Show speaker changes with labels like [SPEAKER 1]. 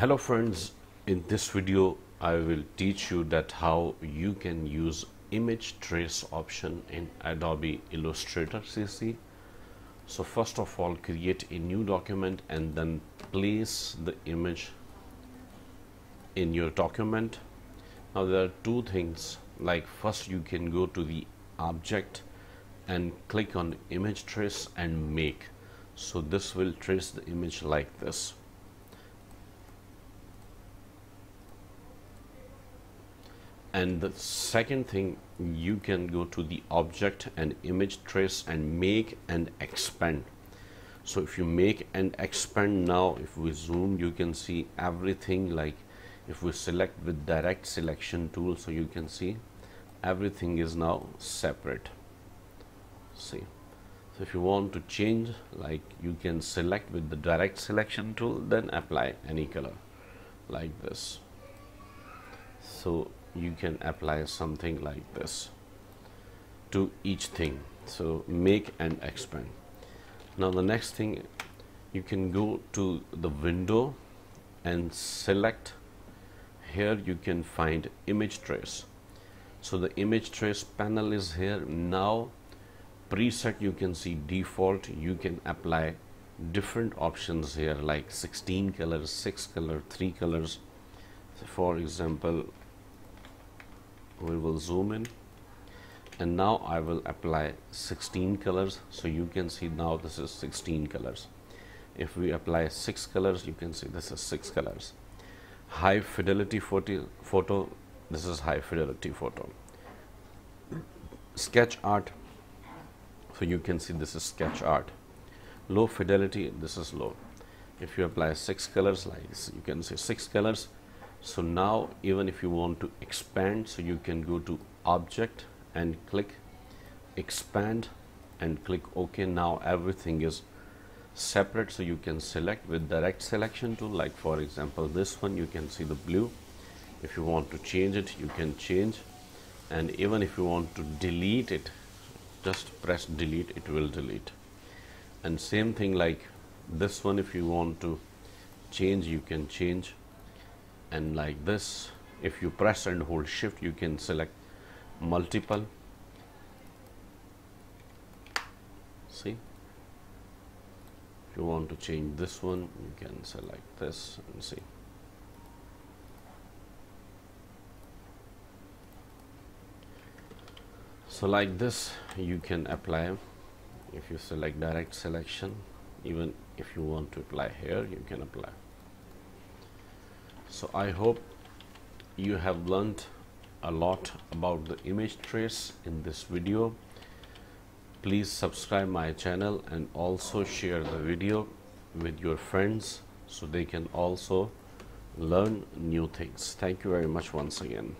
[SPEAKER 1] Hello friends, in this video I will teach you that how you can use image trace option in Adobe Illustrator CC. So first of all, create a new document and then place the image in your document. Now there are two things, like first you can go to the object and click on image trace and make. So this will trace the image like this. And the second thing, you can go to the object and image trace and make and expand. So if you make and expand, now if we zoom, you can see everything. Like if we select with direct selection tool, so you can see everything is now separate. See, so if you want to change, like you can select with the direct selection tool, then apply any color like this. So you can apply something like this to each thing. So make and expand. Now the next thing, you can go to the window and select. Here you can find image trace. So the image trace panel is here. Now preset, you can see default. You can apply different options here, like 16 colors, 6 colors, 3 colors. So for example, we will zoom in, and now I will apply 16 colors. So you can see now this is 16 colors. If we apply 6 colors, you can see this is 6 colors. High fidelity photo, this is high fidelity photo. Sketch art, so you can see this is sketch art. Low fidelity, this is low. If you apply 6 colors like this, you can see 6 colors. So now even if you want to expand, so you can go to object and click expand and click OK. Now everything is separate, so you can select with direct selection tool. Like for example this one, you can see the blue. If you want to change it, you can change, and even if you want to delete it, just press delete, it will delete. And same thing like this one, if you want to change, you can change. And like this, if you press and hold shift, you can select multiple. See, if you want to change this one, you can select this and see. So like this you can apply. If you select direct selection, even if you want to apply here, you can apply. So I hope you have learned a lot about the image trace in this video. Please subscribe my channel and also share the video with your friends so they can also learn new things. Thank you very much once again.